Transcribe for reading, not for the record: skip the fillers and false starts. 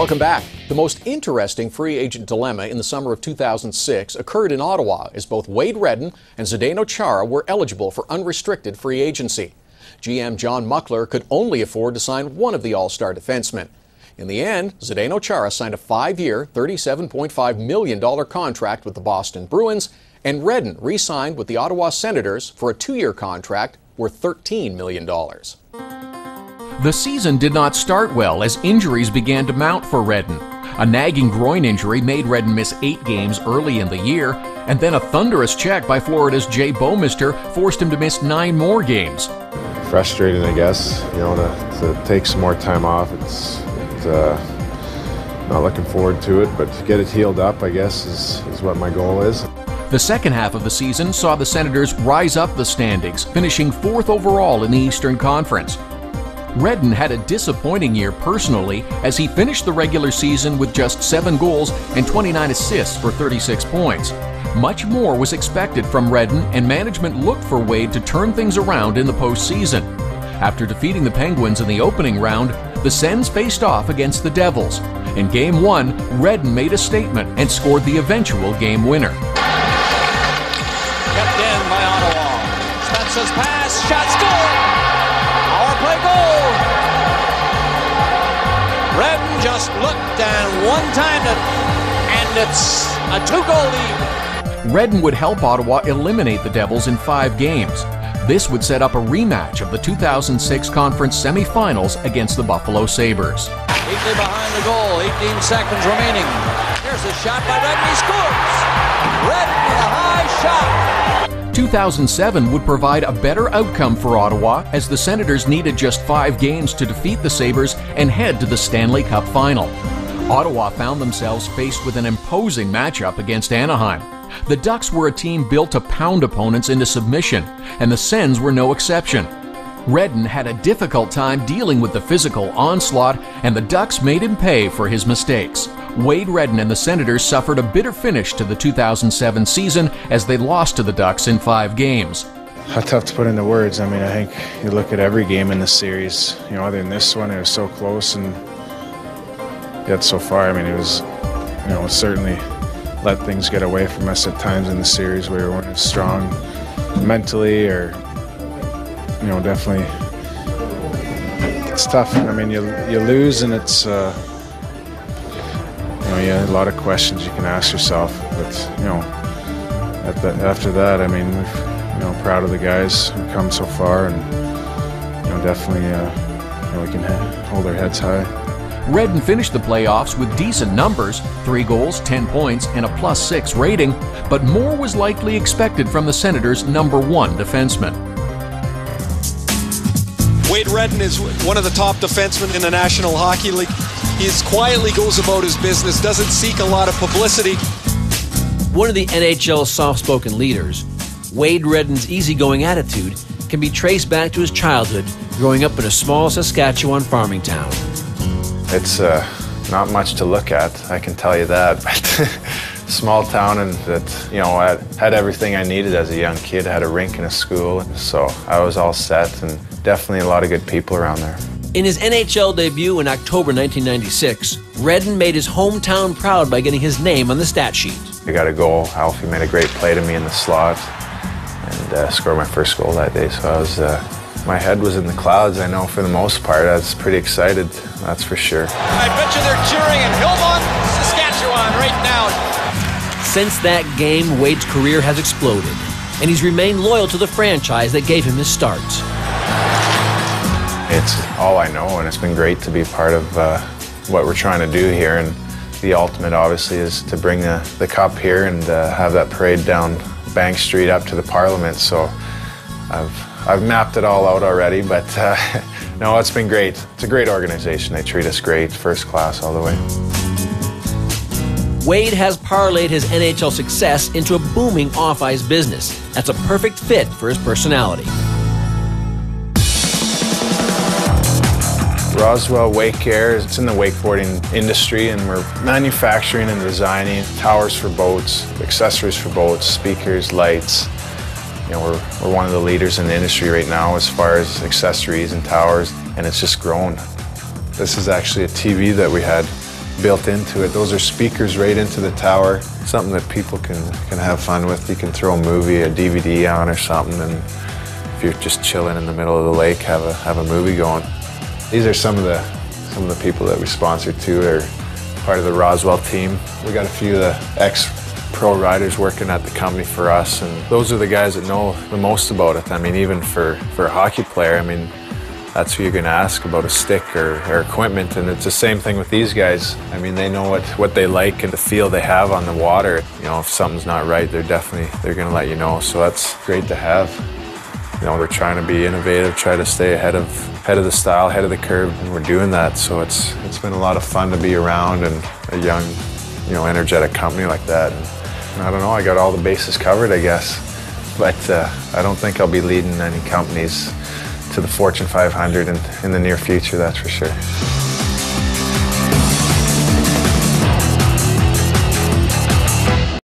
Welcome back. The most interesting free agent dilemma in the summer of 2006 occurred in Ottawa as both Wade Redden and Zdeno Chara were eligible for unrestricted free agency. GM John Muckler could only afford to sign one of the All-Star defensemen. In the end, Zdeno Chara signed a 5-year, $37.5 million contract with the Boston Bruins, and Redden re-signed with the Ottawa Senators for a 2-year contract worth $13 million. The season did not start well as injuries began to mount for Redden. A nagging groin injury made Redden miss 8 games early in the year, and then a thunderous check by Florida's Jay Bouwmeester forced him to miss 9 more games. Frustrating, I guess, to take some more time off. It's not looking forward to it, but to get it healed up, I guess, is what my goal is. The second half of the season saw the Senators rise up the standings, finishing 4th overall in the Eastern Conference. Redden had a disappointing year personally as he finished the regular season with just 7 goals and 29 assists for 36 points. Much more was expected from Redden, and management looked for Wade to turn things around in the postseason. After defeating the Penguins in the opening round, the Sens faced off against the Devils. In Game 1, Redden made a statement and scored the eventual game winner. Kept in by Ottawa. Spence's pass, shot, score! Power play goal! Redden just looked and one-timed it, and it's a 2-goal lead. Redden would help Ottawa eliminate the Devils in 5 games. This would set up a rematch of the 2006 conference semifinals against the Buffalo Sabres. Eagley behind the goal, 18 seconds remaining. Here's a shot by Redden, he scores! Redden with a high shot! 2007 would provide a better outcome for Ottawa as the Senators needed just 5 games to defeat the Sabres and head to the Stanley Cup final. Ottawa found themselves faced with an imposing matchup against Anaheim. The Ducks were a team built to pound opponents into submission, and the Sens were no exception. Redden had a difficult time dealing with the physical onslaught, and the Ducks made him pay for his mistakes. Wade Redden and the Senators suffered a bitter finish to the 2007 season as they lost to the Ducks in 5 games. Tough to put into words. I think you look at every game in the series, other than this one, it was so close, and yet so far, it was, certainly let things get away from us at times in the series where we weren't as strong mentally, or definitely it's tough. You lose, and it's a lot of questions you can ask yourself. But after that, we're proud of the guys who come so far, and definitely we can hold our heads high. Redden finished the playoffs with decent numbers, 3 goals, 10 points, and a +6 rating, but more was likely expected from the Senators' #1 defenseman. Wade Redden is one of the top defensemen in the National Hockey League. He quietly goes about his business, doesn't seek a lot of publicity. One of the NHL's soft-spoken leaders, Wade Redden's easygoing attitude can be traced back to his childhood growing up in a small Saskatchewan farming town. It's not much to look at, I can tell you that, but small town, and that, I had everything I needed as a young kid. I had a rink and a school, so I was all set, and definitely a lot of good people around there. In his NHL debut in October 1996, Redden made his hometown proud by getting his name on the stat sheet. I got a goal. Alfie made a great play to me in the slot and scored my first goal that day, so I was my head was in the clouds, I know, for the most part. I was pretty excited, that's for sure. I bet you they're cheering in Hillmont, Saskatchewan right now. Since that game, Wade's career has exploded, and he's remained loyal to the franchise that gave him his start. It's all I know, and it's been great to be a part of what we're trying to do here. And the ultimate, obviously, is to bring the cup here and have that parade down Bank Street up to the Parliament. So I've mapped it all out already, but no, it's been great. It's a great organization. They treat us great, first class all the way. Wade has parlayed his NHL success into a booming off-ice business. That's a perfect fit for his personality. Roswell Wake Air, it's in the wakeboarding industry, and we're manufacturing and designing towers for boats, accessories for boats, speakers, lights. We're one of the leaders in the industry right now as far as accessories and towers, and it's just grown. This is actually a TV that we had built into it. Those are speakers right into the tower, something that people can have fun with. You can throw a movie, a DVD on or something, and if you're just chilling in the middle of the lake, have a movie going. These are some of the people that we sponsor too. They're part of the Roswell team. We got a few of the ex-pro riders working at the company for us, and those are the guys that know the most about it. I mean, even for a hockey player, I mean, that's who you're going to ask about a stick or equipment, and it's the same thing with these guys. I mean, they know what they like and the feel they have on the water. You know, if something's not right, they're going to let you know. So that's great to have. You know, they're trying to be innovative, try to stay ahead of the style, ahead of the curve, and we're doing that. So it's been a lot of fun to be around and a young, you know, energetic company like that. And I don't know, I got all the bases covered, I guess. But I don't think I'll be leading any companies to the Fortune 500 in the near future, that's for sure.